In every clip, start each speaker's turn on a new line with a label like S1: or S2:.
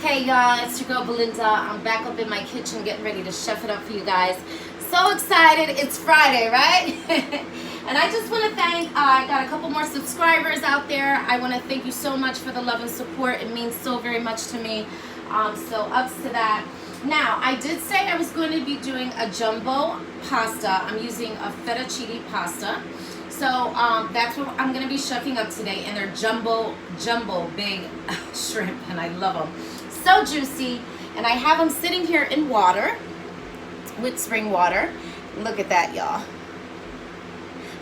S1: Hey y'all, it's your girl Belinda. I'm back up in my kitchen getting ready to chef it up for you guys. So excited, it's Friday, right? And I just want to thank, I got a couple more subscribers out there. I want to thank you so much for the love and support. It means so very much to me. So ups to that. Now, I did say I was going to be doing a jumbo pasta. I'm using a fettuccine pasta. So that's what I'm going to be chefing up today. And they're jumbo big shrimp, and I love them. So juicy. And I have them sitting here in water, with spring water. Look at that, y'all.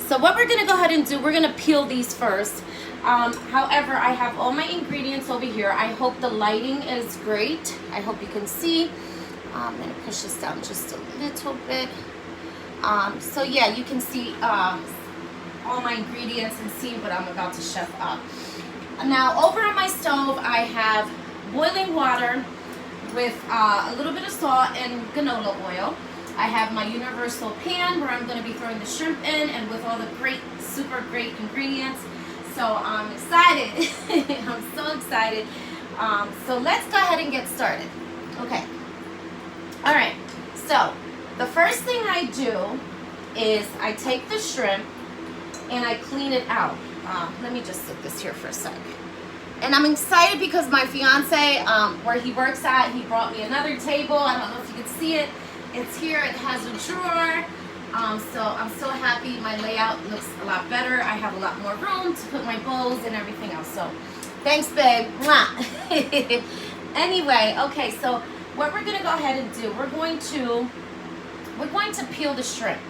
S1: So what we're going to go ahead and do, we're going to peel these first. However, I have all my ingredients over here. I hope the lighting is great. I hope you can see. I'm going to push this down just a little bit. So yeah, you can see all my ingredients and see what I'm about to chef up. Now, over on my stove, I have boiling water with a little bit of salt and canola oil. I have my universal pan where I'm going to be throwing the shrimp in, and with all the great, super great ingredients. So I'm excited. I'm so excited. So let's go ahead and get started. Okay. All right. So the first thing I do is I take the shrimp and I clean it out. Let me just sit this here for a sec. And I'm excited because my fiance, where he works at, he brought me another table. I don't know if you can see it. It's here. It has a drawer. So I'm so happy. My layout looks a lot better. I have a lot more room to put my bowls and everything else. So thanks, babe. Mwah. Anyway, okay. So what we're gonna go ahead and do, we're going to peel the shrimp.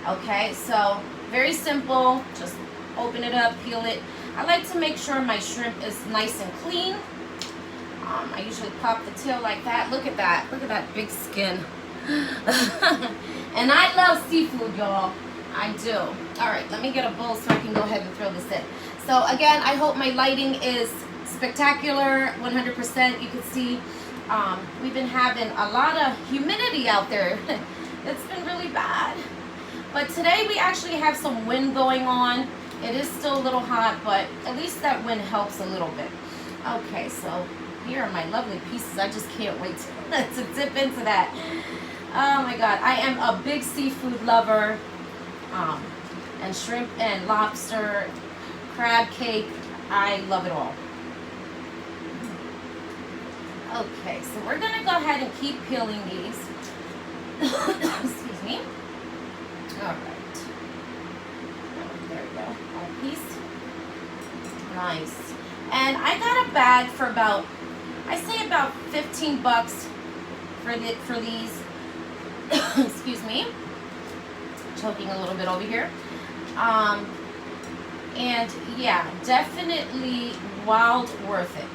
S1: Okay. So very simple. Just open it up, peel it. I like to make sure my shrimp is nice and clean. I usually pop the tail like that. Look at that. Look at that big skin. And I love seafood, y'all. I do. All right, let me get a bowl so I can go ahead and throw this in. So again, I hope my lighting is spectacular, 100%. You can see we've been having a lot of humidity out there. It's been really bad. But today we actually have some wind going on. It is still a little hot, but at least that wind helps a little bit. Okay, so here are my lovely pieces. I just can't wait to dip into that. Oh my God, I am a big seafood lover. And shrimp and lobster, crab cake, I love it all. Okay, so we're gonna go ahead and keep peeling these. Excuse me. All right. There we go. One piece. Nice. And I got a bag for about, I say about 15 bucks for these. Excuse me. Choking a little bit over here. And yeah, definitely wild worth it.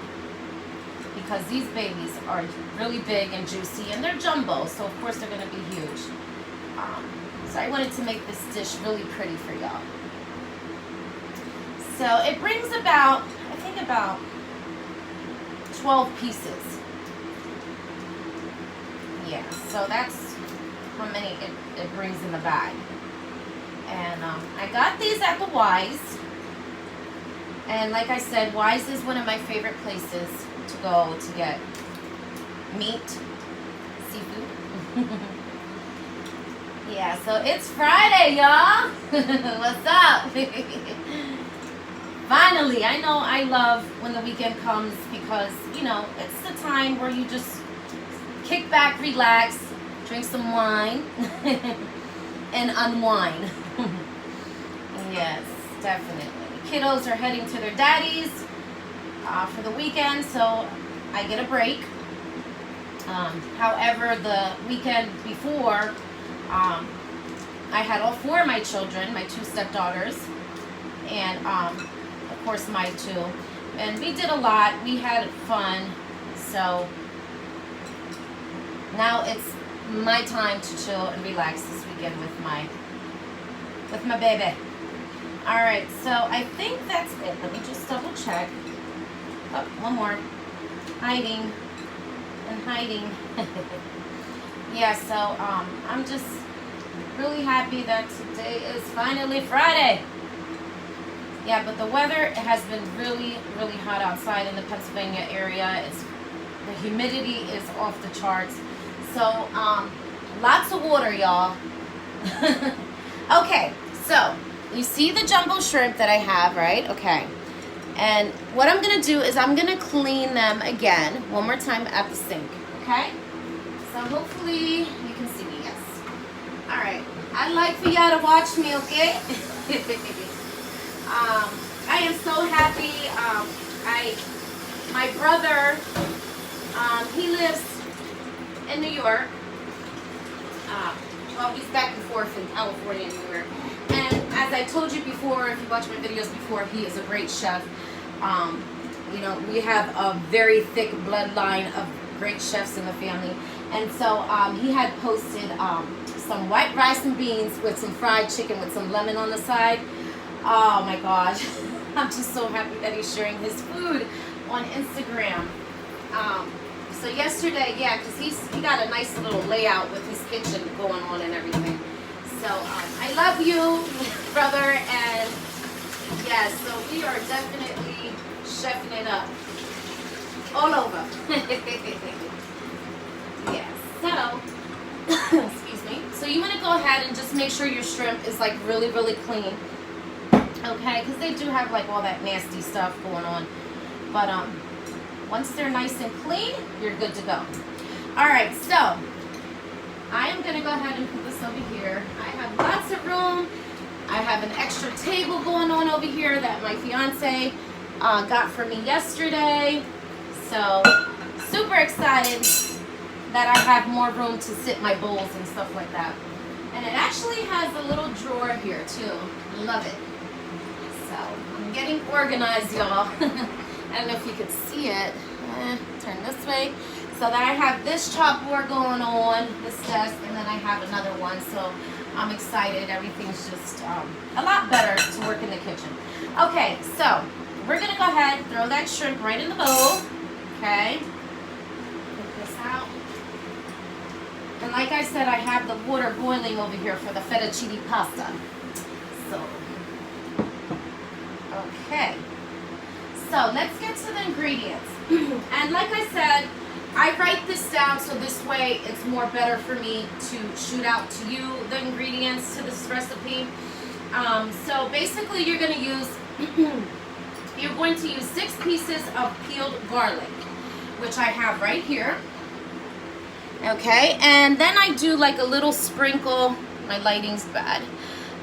S1: Because these babies are really big and juicy, and they're jumbo, so of course they're going to be huge. So I wanted to make this dish really pretty for y'all. So it brings about, I think about 12 pieces. Yeah, so that's how many it brings in the bag. And I got these at the Wise. And like I said, Wise is one of my favorite places to go to get meat, seafood. Yeah, so it's Friday, y'all. What's up? Finally, I know I love when the weekend comes because, you know, it's the time where you just kick back, relax, drink some wine, and unwind. Yes, definitely. Kiddos are heading to their daddies for the weekend, so I get a break. However, the weekend before, I had all four of my children, my two stepdaughters, and of course my two. And we did a lot. We had fun. So now it's my time to chill and relax this weekend with my baby. All right, so I think that's it. Let me just double check. Oh, one more. Hiding and hiding. Yeah, so I'm just really happy that today is finally Friday. Yeah, but the weather has been really, really hot outside in the Pennsylvania area. It's The humidity is off the charts. So, lots of water, y'all. Okay, so you see the jumbo shrimp that I have, right? Okay. And what I'm going to do is I'm going to clean them again one more time at the sink, okay? So hopefully you can see me, yes. All right. I'd like for y'all to watch me, okay? I am so happy. My brother, he lives in New York. Well, he's back and forth in California and New York. And as I told you before, if you watch my videos before, he is a great chef. You know, we have a very thick bloodline of great chefs in the family. And so he had posted some white rice and beans with some fried chicken with some lemon on the side. Oh my gosh. I'm just so happy that he's sharing his food on Instagram. So yesterday, yeah, because he got a nice little layout with his kitchen going on and everything. So I love you, brother, and yes, so we are definitely chefing it up all over. Yes, so, excuse me. So you want to go ahead and just make sure your shrimp is like really, really clean. Okay, because they do have like all that nasty stuff going on. But once they're nice and clean, you're good to go. All right, so I am going to go ahead and put this over here. I have lots of room. I have an extra table going on over here that my fiance got for me yesterday. So super excited that I have more room to sit my bowls and stuff like that. And it actually has a little drawer here too. Love it. So I'm getting organized, y'all. I don't know if you could see it. Turn this way. So that I have this chalkboard going on, this desk, and then I have another one. So I'm excited. Everything's just a lot better to work in the kitchen. Okay, so we're going to go ahead and throw that shrimp right in the bowl. Okay. Put this out. And like I said, I have the water boiling over here for the fettuccine pasta. So, okay. So let's get to the ingredients. And like I said, I write this down so this way it's more better for me to shoot out to you the ingredients to this recipe. So basically you're going to use 6 pieces of peeled garlic, which I have right here. Okay, and then I do like a little sprinkle, my lighting's bad,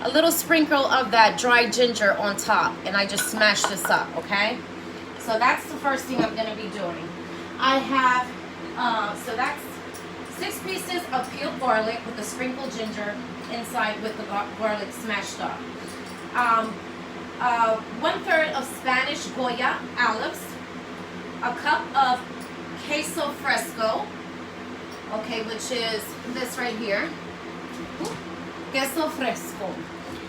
S1: a little sprinkle of that dried ginger on top, and I just smash this up, okay? So that's the first thing I'm going to be doing. I have, so that's 6 pieces of peeled garlic with the sprinkled ginger inside with the garlic smashed up. 1/3 of Spanish Goya olives, a cup of queso fresco, okay, which is this right here, queso fresco.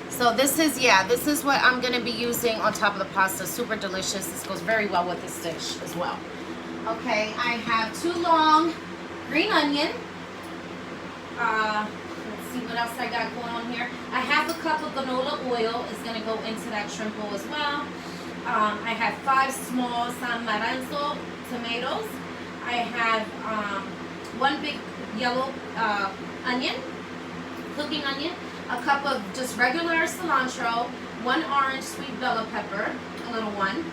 S1: So this is, yeah, this is what I'm going to be using on top of the pasta. Super delicious. This goes very well with this dish as well. Okay, I have 2 long green onion. Let's see what else I got going on here. I have a cup of canola oil. It's going to go into that shrimp bowl as well. I have 5 small San Maranzo tomatoes. I have 1 big yellow onion, cooking onion, a cup of just regular cilantro, 1 orange sweet bell pepper, a little one.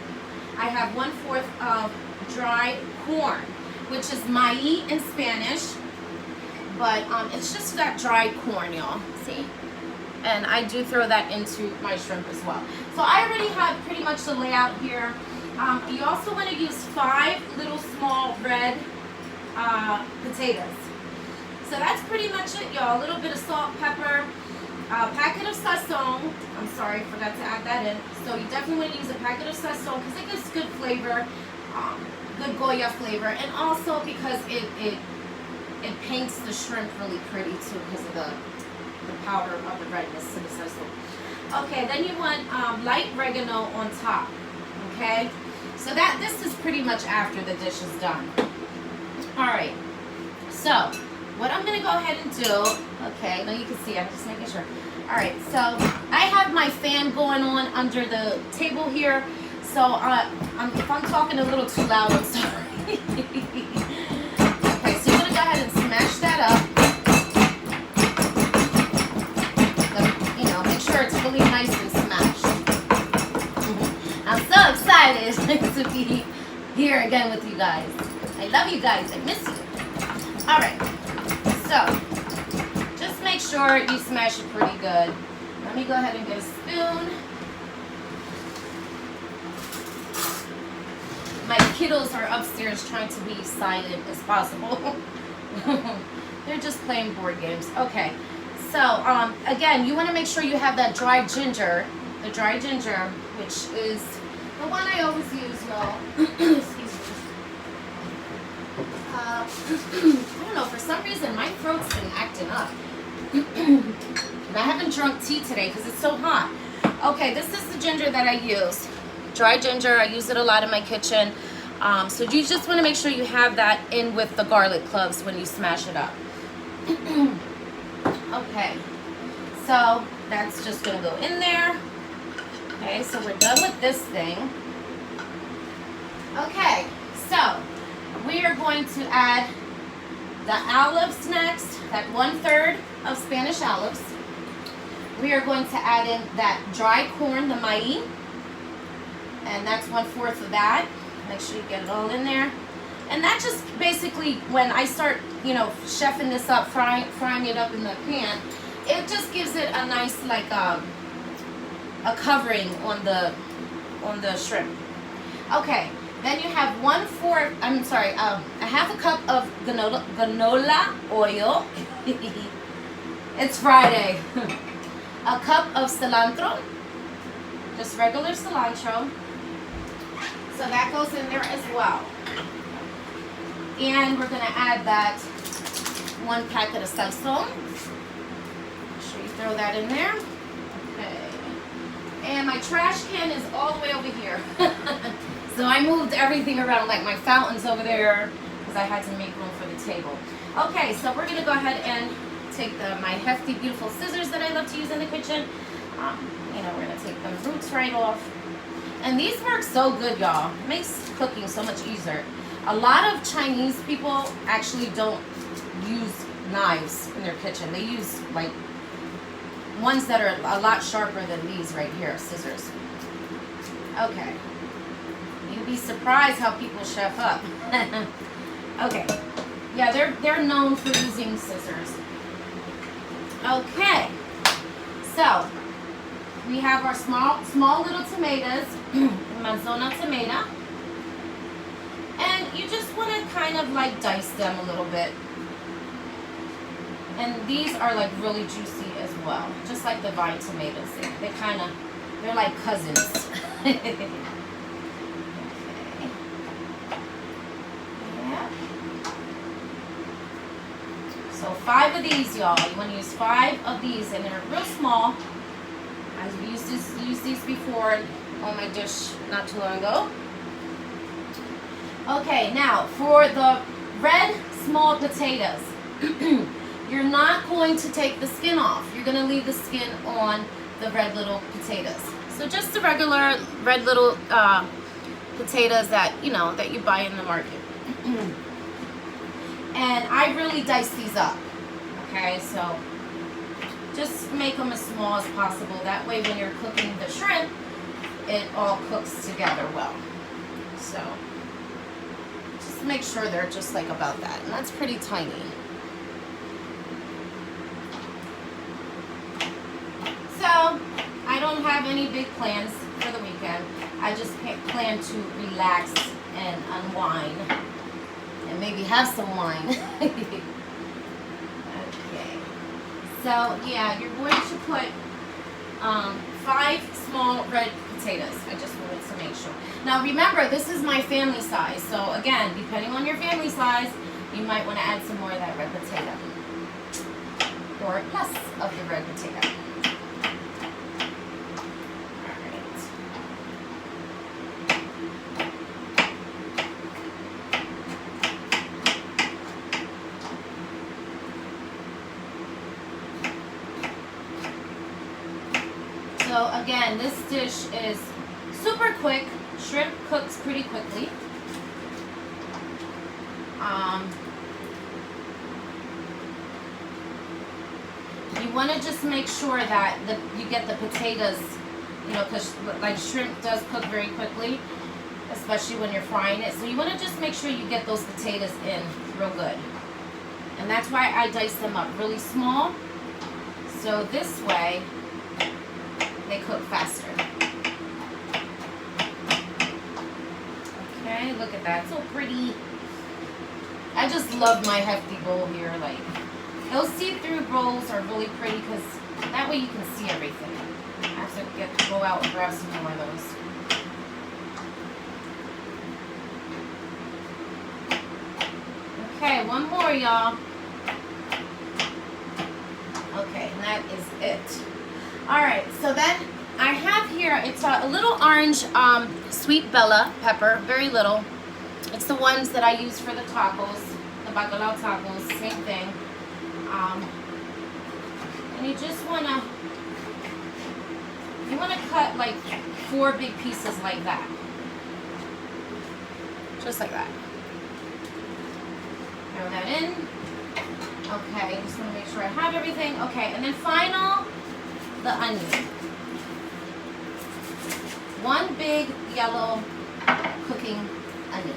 S1: I have 1/4 of dried corn, which is maíz in Spanish, but it's just that dried corn, y'all. See? And I do throw that into my shrimp as well. So I already have pretty much the layout here. You also want to use 5 little small red potatoes. So that's pretty much it, y'all. A little bit of salt, pepper, a packet of sazon. I'm sorry, forgot to add that in. So you definitely want to use a packet of sazon because it gives good flavor, good Goya flavor, and also because it paints the shrimp really pretty too because of the powder of the redness to the sazon. Okay, then you want light oregano on top. Okay, so this is pretty much after the dish is done. All right, so what I'm going to go ahead and do, okay, now you can see, I'm just making sure. All right, so I have my fan going on under the table here, so if I'm talking a little too loud, I'm sorry. again with you guys. I love you guys. I miss you. All right. So, just make sure you smash it pretty good. Let me go ahead and get a spoon. My kiddos are upstairs trying to be silent as possible. They're just playing board games. Okay. So, again, you want to make sure you have that dried ginger. The dried ginger, which is the one I always use, y'all. Excuse me. I don't know, for some reason my throat's been acting up. And I haven't drunk tea today because it's so hot. Okay, this is the ginger that I use. Dry ginger, I use it a lot in my kitchen. So you just want to make sure you have that in with the garlic cloves when you smash it up. Okay, so that's just going to go in there. Okay, so we're done with this thing. Okay, so we are going to add the olives next, that 1/3 of Spanish olives. We are going to add in that dry corn, the maíz, and that's 1/4 of that. Make sure you get it all in there. And that just basically, when I start, you know, chefing this up, frying it up in the pan, it just gives it a nice, like, a covering on the shrimp. Okay, then you have a half a cup of canola oil. It's Friday. A cup of cilantro, just regular cilantro. So that goes in there as well. And we're going to add that 1 packet of salsón. Make sure you throw that in there. Okay. And my trash can is all the way over here. So I moved everything around, like my fountain's over there, because I had to make room for the table. Okay, so we're going to go ahead and take my hefty, beautiful scissors that I love to use in the kitchen. You know, we're going to take the roots right off. And these work so good, y'all. It makes cooking so much easier. A lot of Chinese people actually don't use knives in their kitchen. They use, like, ones that are a lot sharper than these right here, scissors. Okay. You'd be surprised how people chef up. Okay. Yeah, they're known for using scissors. Okay. So, we have our small little tomatoes, manzana tomato. And you just want to kind of like dice them a little bit. And these are like really juicy as well, just like the vine tomatoes. They're like cousins. Okay. Yeah. So 5 of these, y'all. You want to use 5 of these, and they're real small. I've used these before on my dish not too long ago. Okay, now for the red small potatoes, you're not going to take the skin off. You're going to leave the skin on the red little potatoes. So just the regular red little potatoes that you buy in the market. And I really dice these up. Okay, so just make them as small as possible. That way when you're cooking the shrimp, it all cooks together well. So just make sure they're just like about that. And that's pretty tiny. So I don't have any big plans for the weekend. I just plan to relax and unwind. And maybe have some wine. Okay. So, yeah, you're going to put 5 small red potatoes. I just wanted to make sure. Now, remember, this is my family size. So, again, depending on your family size, you might want to add some more of that red potato. Or less of the red potato. So again, this dish is super quick. Shrimp cooks pretty quickly. You want to just make sure that you get the potatoes, because like shrimp does cook very quickly. especially when you're frying it. So you want to just make sure you get those potatoes in real good. And that's why I dice them up really small. So this way, they cook faster. Okay, look at that. So pretty. I just love my hefty bowl here. Like, those see-through bowls are really pretty because that way you can see everything. I have to go out and grab some more of those. Okay, one more, y'all. Okay, and that is it. Alright, so then I have here, it's a little orange sweet bella pepper, very little. It's the ones that I use for the tacos, the bacalao tacos, same thing. And you just want to cut like 4 big pieces like that. Just like that. Throw that in. Okay, just want to make sure I have everything. Okay, and then final, the onion. 1 big yellow cooking onion.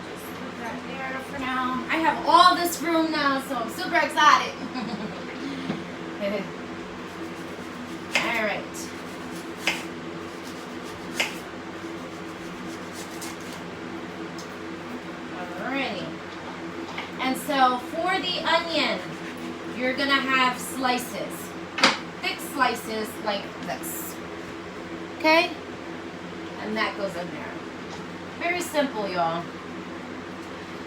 S1: Just put that there for now. I have all this room now, so I'm super excited. All right. And so for the onion, you're gonna have slices, thick slices like this, okay? And that goes in there. Very simple, y'all.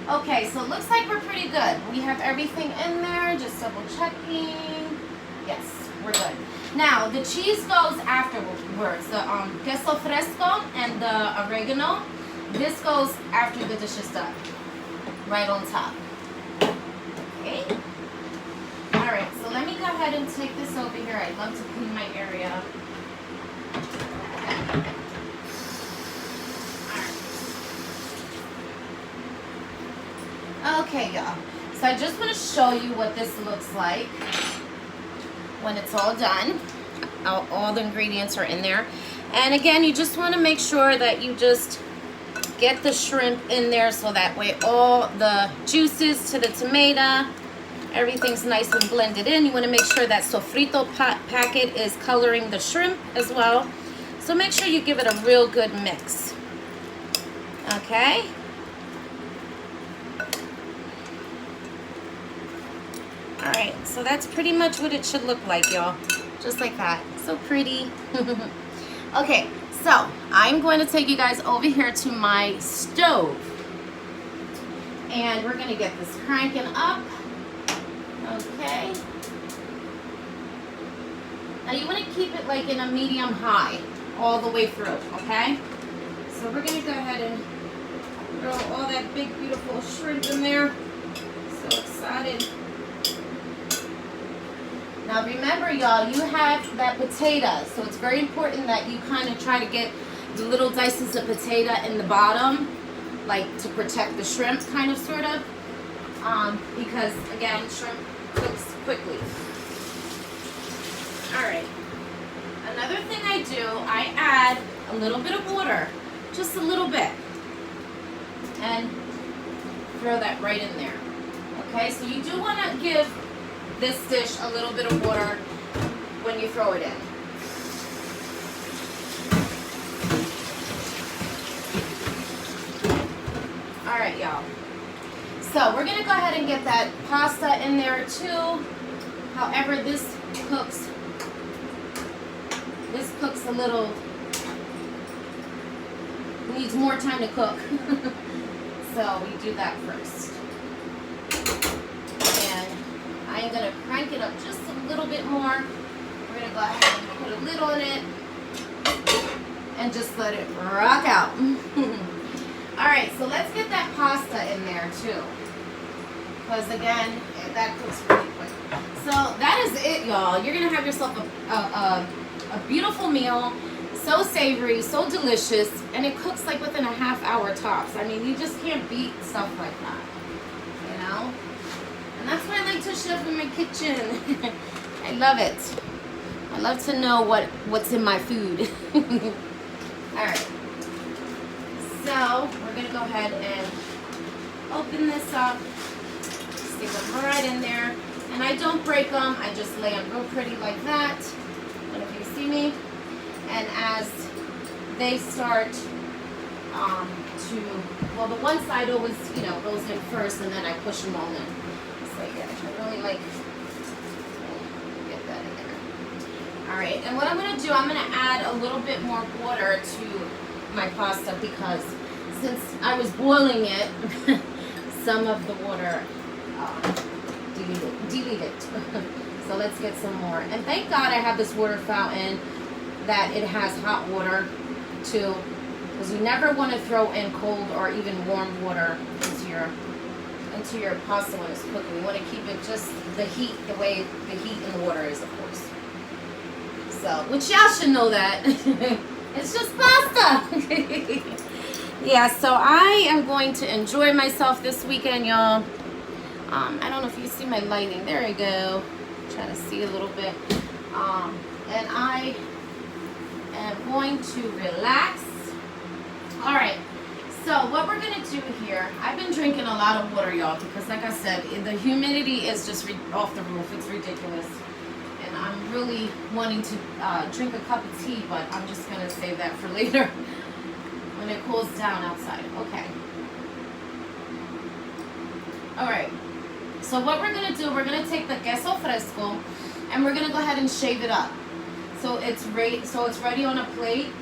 S1: Okay, so it looks like we're pretty good. We have everything in there, just double checking. Yes, we're good. Now, the cheese goes afterwards. The queso fresco and the oregano, this goes after the dish is done, right on top. Okay. All right, so let me go ahead and take this over here. I love to clean my area. All right. Okay, y'all. So I just want to show you what this looks like when it's all done. All the ingredients are in there. And again, you just want to make sure that you just get the shrimp in there so that way all the juices to the tomato, everything's nice and blended in. You want to make sure that sofrito packet is coloring the shrimp as well. So make sure you give it a real good mix. Okay. All right, so that's pretty much what it should look like, y'all. Just like that. So pretty. Okay. So, I'm going to take you guys over here to my stove. And we're going to get this cranking up. Okay. Now you want to keep it like in a medium high all the way through, okay? So we're going to go ahead and throw all that big beautiful shrimp in there. So excited. Now remember, y'all, you have that potato, so it's very important that you kind of try to get the little dices of potato in the bottom, like to protect the shrimp, kind of, sort of, because again, shrimp cooks quickly. All right. Another thing I do, I add a little bit of water, just a little bit, and throw that right in there. Okay, so you do want to give this dish a little bit of water when you throw it in. All right, y'all. So we're gonna go ahead and get that pasta in there too. However, this cooks a little, needs more time to cook. So we do that first. I'm going to crank it up just a little bit more. We're going to go ahead and put a lid on it and just let it rock out. Alright, so let's get that pasta in there too. Because again, that cooks really quick. So that is it, y'all. You're going to have yourself a beautiful meal. So savory, so delicious, and it cooks like within a half hour tops. I mean, you just can't beat stuff like that, you know? And that's why I like to chef in my kitchen. I love it. I love to know what's in my food. All right. So we're gonna go ahead and open this up. Stick them right in there. And I don't break them. I just lay them real pretty like that. I don't know if you see me. And as they start well, the one side always, goes in first, and then I push them all in. So yeah, I really like get that in there. All right, and what I'm gonna do, I'm gonna add a little bit more water to my pasta because since I was boiling it, some of the water deleted. So let's get some more. And thank God I have this water fountain that it has hot water too, because you never want to throw in cold or even warm water into your pasta when it's cooking. You want to keep it just the heat, the way the heat in the water is, of course. So, which y'all should know that. It's just pasta. Yeah, so I am going to enjoy myself this weekend, y'all. I don't know if you see my lighting. There we go. Trying to see a little bit. And I am going to relax. All right. So what we're gonna do here, I've been drinking a lot of water, y'all, because like I said, the humidity is just off the roof. It's ridiculous. And I'm really wanting to drink a cup of tea, but I'm just gonna save that for later when it cools down outside. Okay. All right. So what we're gonna do, we're gonna take the queso fresco and we're gonna go ahead and shave it up. So it's ready. So it's ready on a plate.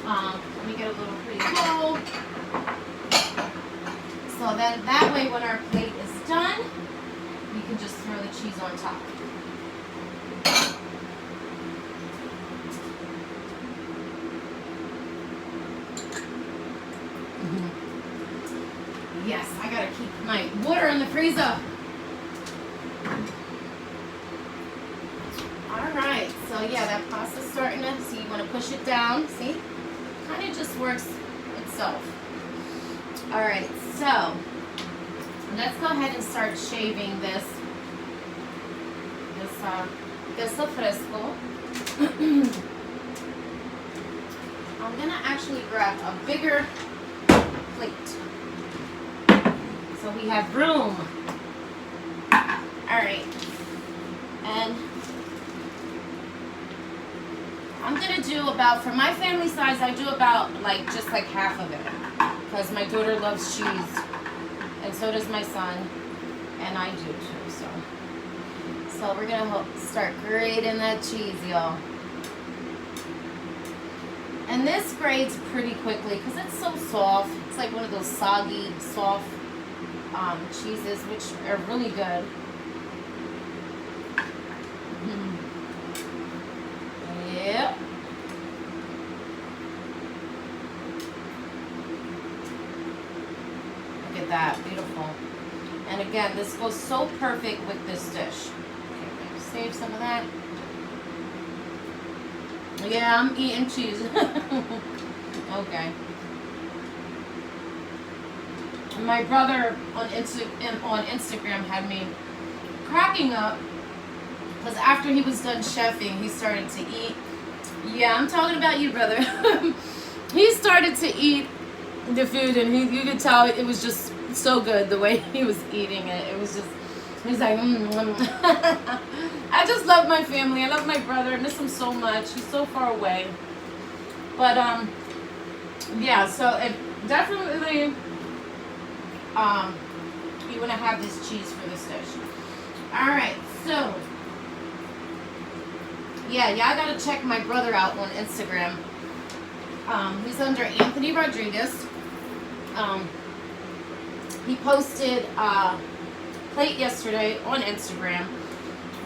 S1: Let me get a little pretty bowl. So then that way, when our plate is done, we can just throw the cheese on top. Yes, I gotta keep my water in the freezer. Alright, so yeah, that pasta's starting to, see, you want to push it down, see? Kind of just works itself. Alright, so let's go ahead and start shaving this queso fresco. I'm gonna actually grab a bigger plate so we have room. Alright, and I'm gonna do about, for my family size, I do about just like half of it, because my daughter loves cheese, and so does my son, and I do too. So we're gonna start grating that cheese, y'all. And this grades pretty quickly because it's so soft. It's like one of those soggy, soft cheeses, which are really good. Yep. Look at that, beautiful. And again, this goes so perfect with this dish. Okay, save some of that. Yeah, I'm eating cheese. Okay. My brother on Instagram had me cracking up because after he was done chefing, he started to eat. Yeah, I'm talking about you, brother. He started to eat the food, and you could tell it was just so good the way he was eating it. It was just, he's like, I just love my family. I love my brother. I miss him so much. He's so far away. But yeah. So it definitely you want to have this cheese for this dish. All right. So yeah, y'all gotta check my brother out on Instagram. He's under Anthony Rodriguez. He posted a plate yesterday on Instagram,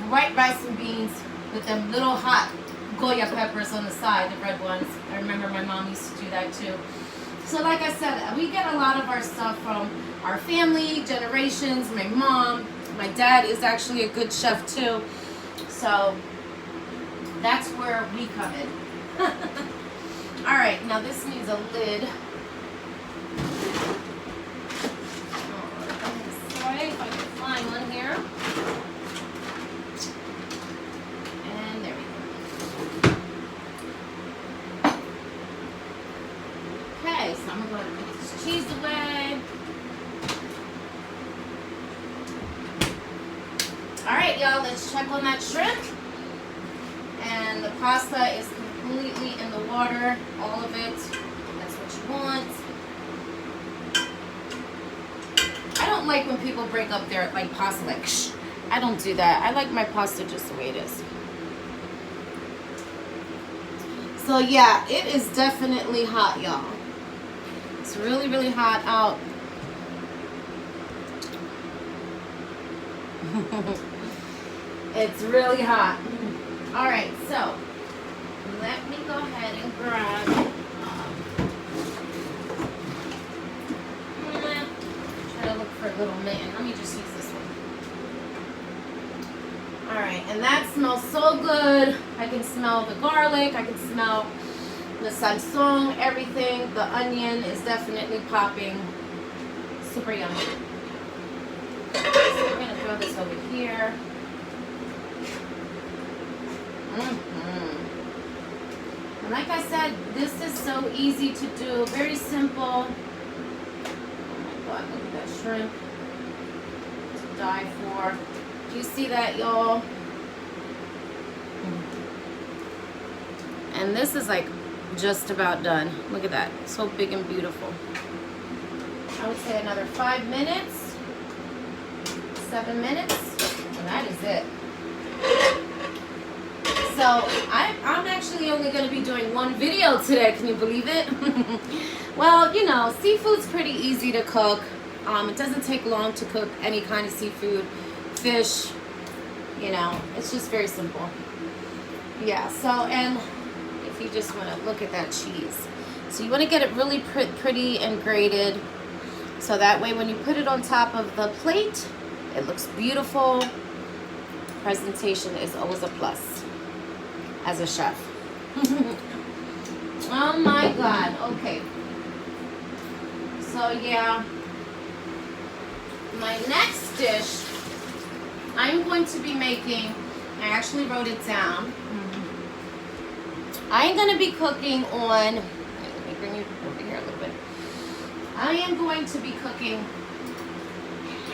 S1: white rice and beans with them little hot Goya peppers on the side, the red ones. I remember my mom used to do that too. So like I said, we get a lot of our stuff from our family, generations, my mom. My dad is actually a good chef too. So that's where we come in. All right, now this needs a lid. Sorry if I can find one here. So I'm gonna go ahead and put this cheese away. Alright, y'all, let's check on that shrimp. And the pasta is completely in the water, all of it. That's what you want. I don't like when people break up their like pasta like shh. I don't do that. I like my pasta just the way it is. So yeah, it is definitely hot, y'all. It's really, really hot out. It's really hot. All right, so let me go ahead and grab. Try to look for a little mitten. Let me just use this one. All right, and that smells so good. I can smell the garlic. I can smell the sazon, everything. The onion is definitely popping. Super yummy. So we're gonna throw this over here. And like I said, this is so easy to do. Very simple. Oh my God, look at that shrimp. To die for. Do you see that, y'all? And this is like just about done. Look at that. So big and beautiful. I would say another 5 minutes. 7 minutes. And that is it. So I'm actually only going to be doing one video today. Can you believe it? Well, you know, seafood's pretty easy to cook. It doesn't take long to cook any kind of seafood. Fish, you know, it's just very simple. Yeah, so, and if you just want to look at that cheese. So you want to get it really pretty and grated. So that way when you put it on top of the plate, it looks beautiful. Presentation is always a plus as a chef. Oh my God, okay. So yeah, my next dish I'm going to be making, I actually wrote it down. I'm going to be cooking on, let me bring you over here a little bit. I am going to be cooking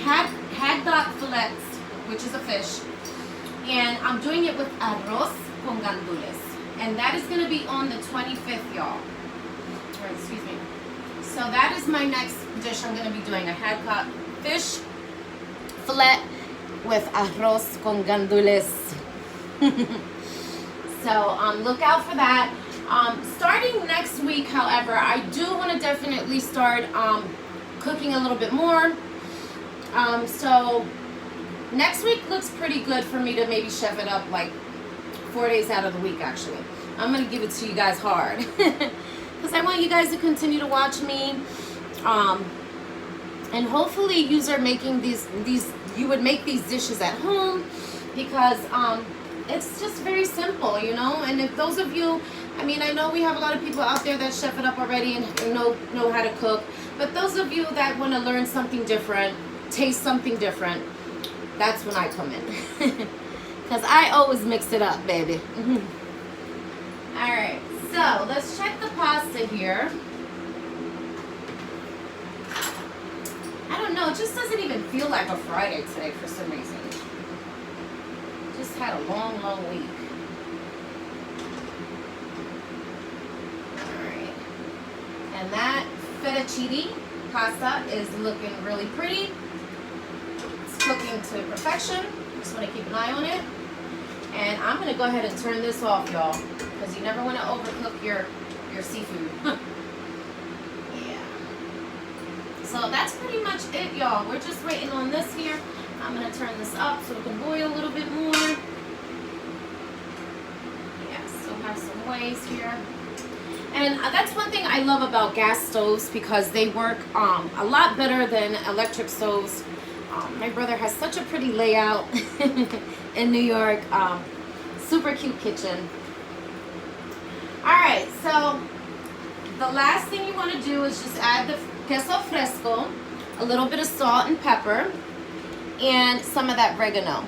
S1: haddock fillets, which is a fish, and I'm doing it with arroz con gandules, and that is going to be on the 25th, y'all. Or, excuse me. So that is my next dish. I'm going to be doing a haddock fish fillet with arroz con gandules. So look out for that. Starting next week, however, I do want to definitely start cooking a little bit more. So next week looks pretty good for me to maybe chef it up like 4 days out of the week, actually. I'm going to give it to you guys hard. Because I want you guys to continue to watch me. And hopefully you are making you would make these dishes at home, because it's just very simple, you know. And if those of you, I mean, I know we have a lot of people out there that chef it up already and know how to cook, but those of you that want to learn something different, taste something different, that's when I come in. Because I always mix it up, baby. All right, so let's check the pasta here. I don't know, it just doesn't even feel like a Friday today for some reason. Just had a long, long week. Alright. And that fettuccine pasta is looking really pretty. It's cooking to perfection. Just want to keep an eye on it. And I'm going to go ahead and turn this off, y'all, because you never want to overcook your seafood. So that's pretty much it, y'all. We're just waiting on this here. I'm going to turn this up so it can boil a little bit more. Yeah, still have some ways here. And that's one thing I love about gas stoves, because they work a lot better than electric stoves. My brother has such a pretty layout in New York. Super cute kitchen. Alright, so the last thing you want to do is just add the queso fresco, a little bit of salt and pepper, and some of that oregano.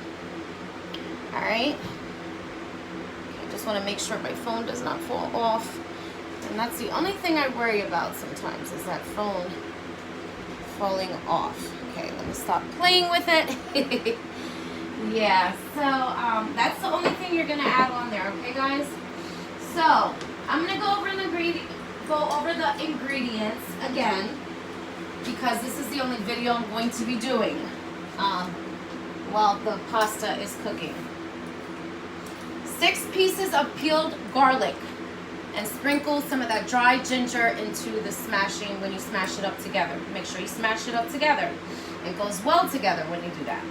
S1: Alright. I just want to make sure my phone does not fall off. And that's the only thing I worry about sometimes is that phone falling off. Okay, let me stop playing with it. Yeah, so that's the only thing you're gonna add on there, okay, guys? So I'm gonna go over the ingredients again because this is the only video I'm going to be doing while the pasta is cooking. 6 pieces of peeled garlic, and sprinkle some of that dried ginger into the smashing when you smash it up together. Make sure you smash it up together. It goes well together when you do that.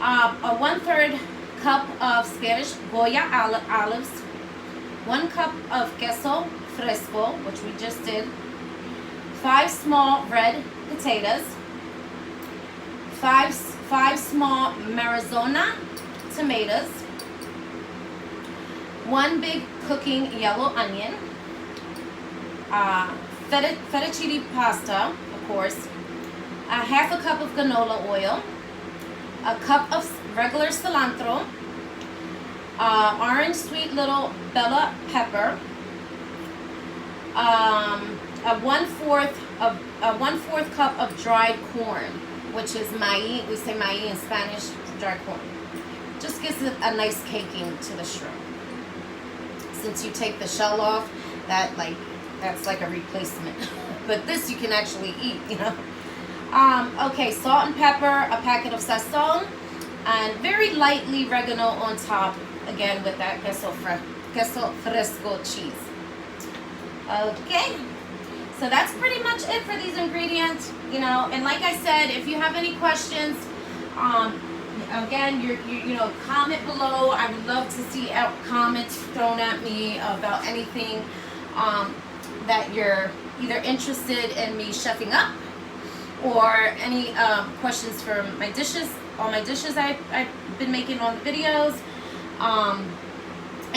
S1: A 1/3 cup of Spanish Goya olives, 1 cup of queso fresco, which we just did, 5 small red potatoes, 5 small Marizona tomatoes, 1 big cooking yellow onion, fettuccine pasta, of course, a 1/2 cup of canola oil, a cup of regular cilantro, orange sweet little bella pepper, a 1/4 cup of dried corn, which is maíz. We say maíz in Spanish, dried corn. Just gives it a nice caking to the shrimp. Since you take the shell off, that's like a replacement. But this you can actually eat, you know. Okay, salt and pepper, a packet of sazon, and very lightly oregano on top, again with that queso fresco cheese. Okay, so that's pretty much it for these ingredients, you know. And like I said, if you have any questions, again, you know, comment below. I would love to see comments thrown at me about anything that you're either interested in me chefing up, or any questions for my dishes, all my dishes I've been making on the videos.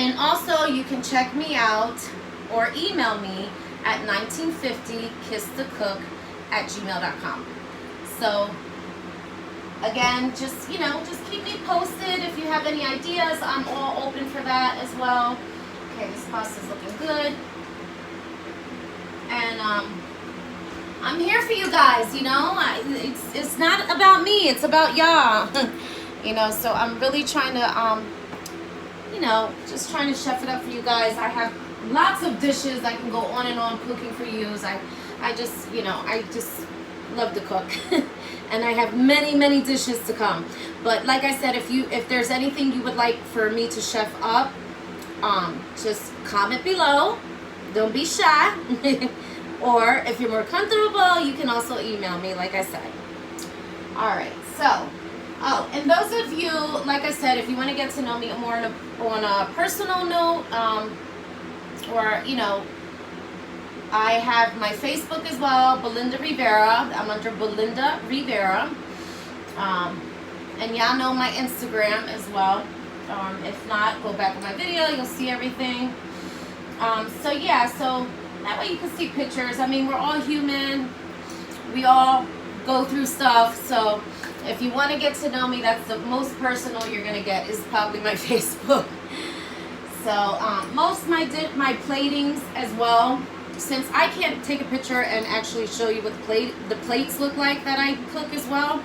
S1: And also you can check me out or email me at 1950kissthecook@gmail.com. So again, just, you know, just keep me posted if you have any ideas. I'm all open for that as well. Okay, this pasta's looking good. And I'm here for you guys, you know. It's not about me, it's about y'all. You know, so I'm really trying to, you know, just trying to chef it up for you guys. I have lots of dishes. I can go on and on cooking for you. I just, you know, I just love to cook. And I have many dishes to come. But like I said, if there's anything you would like for me to chef up, just comment below. Don't be shy. Or if you're more comfortable, you can also email me, like I said. Alright, so, and those of you, like I said, if you want to get to know me more on a personal note, or, you know, I have my Facebook as well, Belinda Rivera. I'm under Belinda Rivera. And y'all know my Instagram as well. If not, go back on my video, you'll see everything. So yeah, so that way you can see pictures. I mean, we're all human. We all go through stuff. So if you want to get to know me, that's the most personal you're going to get is probably my Facebook. So most my platings as well. Since I can't take a picture and actually show you what the plates look like that I cook as well,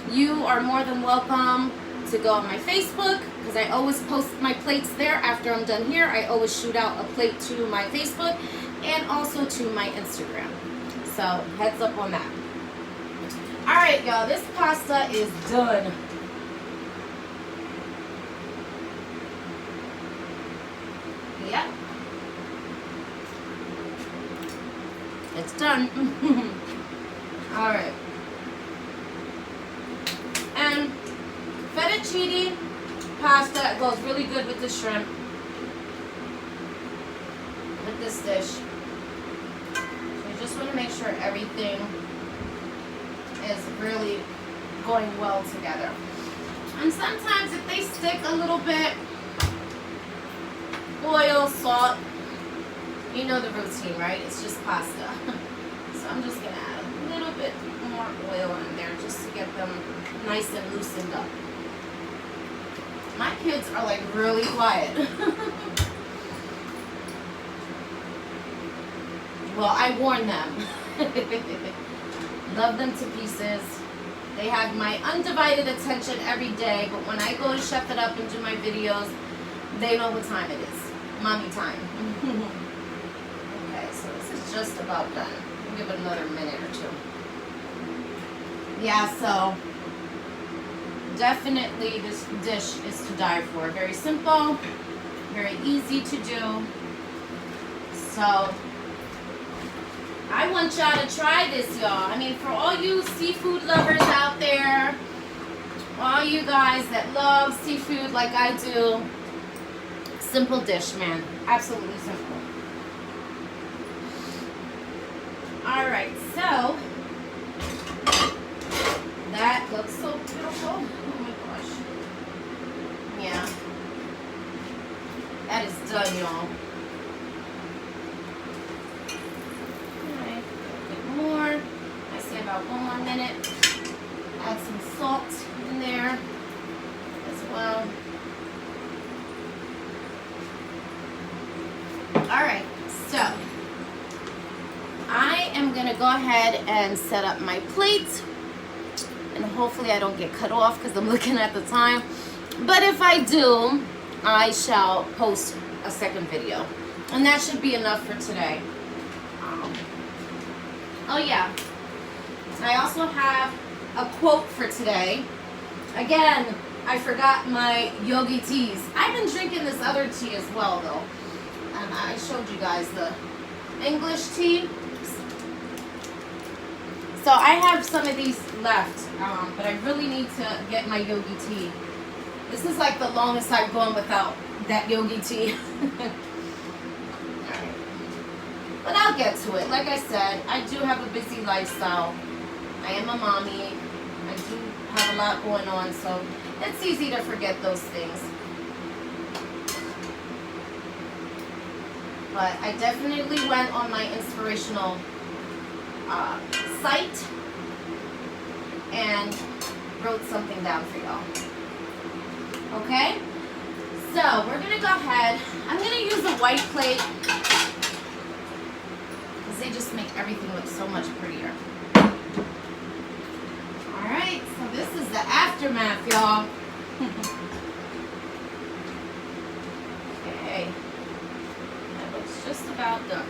S1: you are more than welcome to go on my Facebook, because I always post my plates there. After I'm done here, I always shoot out a plate to my Facebook and also to my Instagram. So heads up on that. Alright, y'all, this pasta is done. Yep. It's done. Alright. And fettuccine pasta goes really good with the shrimp. With this dish. So you just want to make sure everything is really going well together. And sometimes if they stick a little bit, oil, salt, you know the routine, right? It's just pasta. So I'm just going to add a little bit more oil in there just to get them nice and loosened up. My kids are like really quiet. Well, I warn them. Love them to pieces. They have my undivided attention every day, but when I go to Chef It Up and do my videos, they know what time it is. Mommy time. Okay, so this is just about done. We'll give it another minute or two. Yeah, so definitely this dish is to die for. Very simple, very easy to do. So I want y'all to try this, y'all. I mean, for all you seafood lovers out there, all you guys that love seafood like I do, simple dish, man. Absolutely simple. All right, so that looks so beautiful. Oh my gosh. Yeah. That is done, y'all. More. I say about 1 more minute. Add some salt in there as well. Alright, so I am going to go ahead and set up my plate. And hopefully I don't get cut off because I'm looking at the time. But if I do, I shall post a second video. And that should be enough for today. Oh yeah, I also have a quote for today. Again, I forgot my yogi teas. I've been drinking this other tea as well though. And I showed you guys the English tea. So I have some of these left, but I really need to get my yogi tea. This is like the longest I've gone without that yogi tea. But I'll get to it. Like I said, I do have a busy lifestyle. I am a mommy. I do have a lot going on, so it's easy to forget those things. But I definitely went on my inspirational site and wrote something down for y'all. Okay? So we're going to go ahead. I'm going to use a white plate. They just make everything look so much prettier. Alright, so this is the aftermath, y'all. Okay. That looks just about done.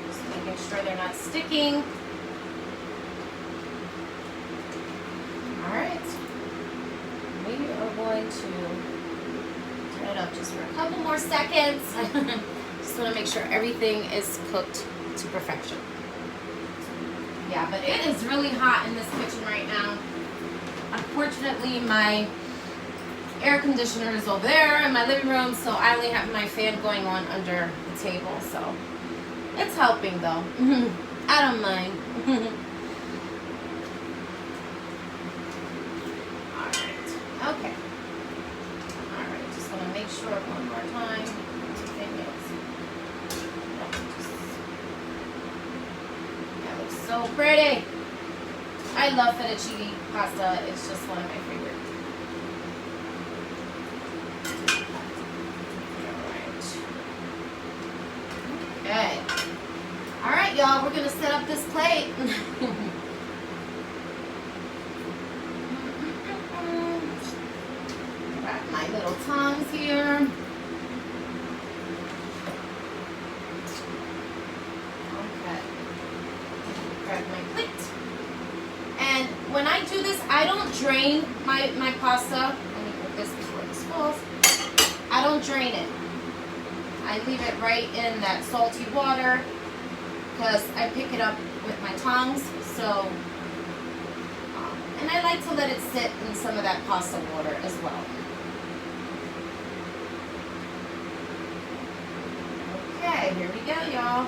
S1: Just making sure they're not sticking. Alright. We are going to turn it up just for a couple more seconds. Just want to make sure everything is cooked to perfection. Yeah, but it is really hot in this kitchen right now. Unfortunately, my air conditioner is over there in my living room, so I only have my fan going on under the table. So it's helping though. I don't mind. Alright, okay. Alright, just want to make sure one more time. So pretty. I love fettuccine pasta. It's just one of my favorites. Alright. Okay. Alright, y'all. We're going to set up this plate. Grab my little tongs here. When I do this, I don't drain my pasta. Let me put this before this falls. I don't drain it. I leave it right in that salty water because I pick it up with my tongs. So, and I like to let it sit in some of that pasta water as well. Okay, here we go, y'all.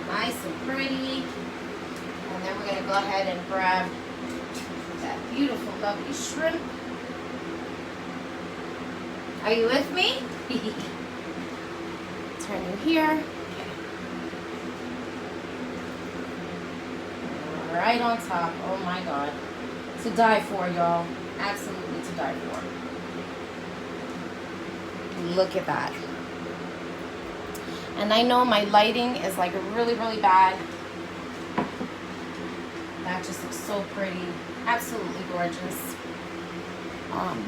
S1: Nice and pretty. And then we're going to go ahead and grab that beautiful, lovely shrimp. Are you with me? Turn you here. Okay. right on top. Oh my God. To die for, y'all. Absolutely to die for. Look at that. And I know my lighting is like really, really bad. That just looks so pretty. Absolutely gorgeous.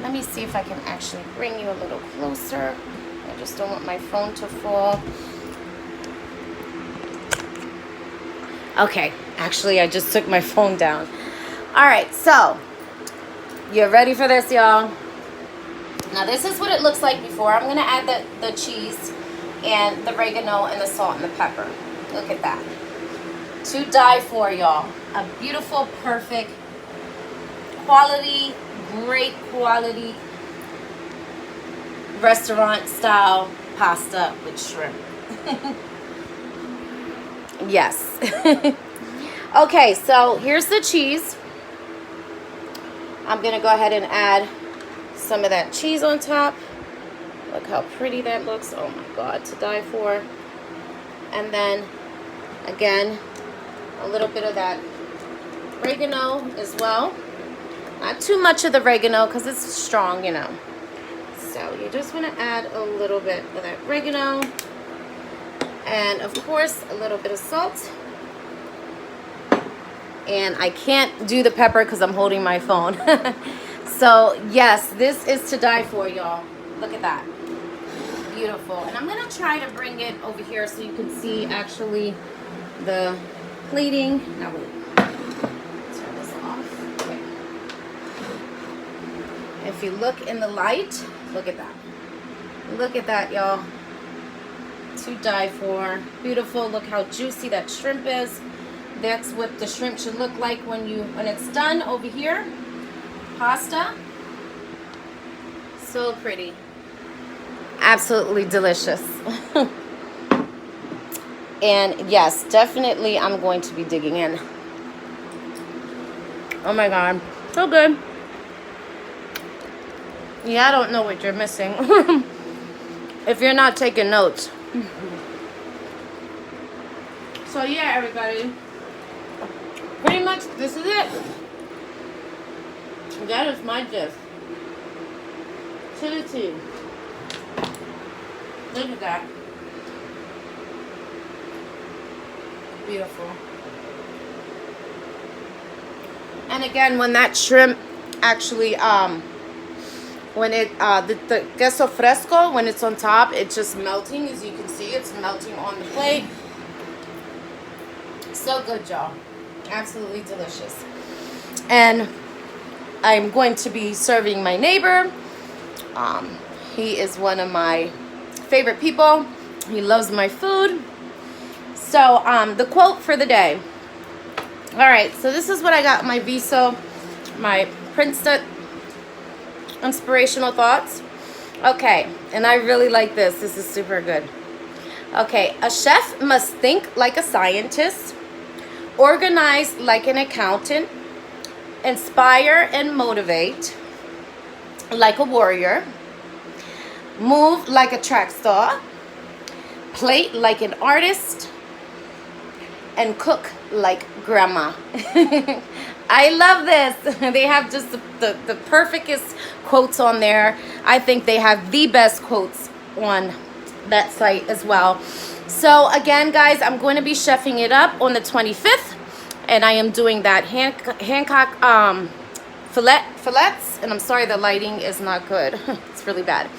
S1: Let me see if I can actually bring you a little closer. I just don't want my phone to fall. Okay, actually I just took my phone down. All right, so you're ready for this, y'all? Now this is what it looks like before. I'm gonna add the cheese and the oregano and the salt and the pepper. Look at that. To die for, y'all. A beautiful, perfect, quality, great quality restaurant style pasta with shrimp. Yes. Okay, so here's the cheese. I'm gonna go ahead and add some of that cheese on top. Look how pretty that looks. Oh my God, to die for. And then again, a little bit of that oregano as well. Not too much of the oregano because it's strong, you know. So you just want to add a little bit of that oregano. And of course, a little bit of salt. And I can't do the pepper because I'm holding my phone. So yes, this is to die for, y'all. Look at that. Beautiful. And I'm going to try to bring it over here so you can see actually the plating. Now wait. Turn this off. Okay. If you look in the light, look at that. Look at that, y'all. To die for. Beautiful. Look how juicy that shrimp is. That's what the shrimp should look like when it's done over here. Pasta. So pretty. Absolutely delicious. And yes, definitely I'm going to be digging in. Oh my God. So good. Yeah, I don't know what you're missing. If you're not taking notes. So yeah, everybody. Pretty much this is it. That is my dish. To the T. Look at that. Beautiful. And again, when that shrimp actually when it the queso fresco, when it's on top, it's just melting. As you can see, it's melting on the plate. So good, y'all. Absolutely delicious. And I'm going to be serving my neighbor. He is one of my favorite people. He loves my food. So the quote for the day. All right, so this is what I got my Viso, my Princeton inspirational thoughts. Okay, and I really like this. This is super good. Okay, a chef must think like a scientist, organize like an accountant, inspire and motivate like a warrior, move like a track star, plate like an artist, and cook like grandma. I love this. They have just the perfectest quotes on there. I think they have the best quotes on that site as well. So again, guys, I'm going to be chefing it up on the 25th, and I am doing that Hancock fillets. And I'm sorry, the lighting is not good. It's really bad.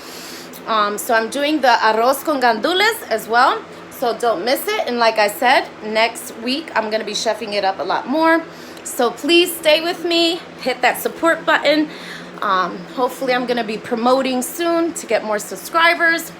S1: So I'm doing the arroz con gandules as well. So don't miss it. And like I said, next week I'm going to be chefing it up a lot more. So please stay with me. Hit that support button. Hopefully I'm going to be promoting soon to get more subscribers.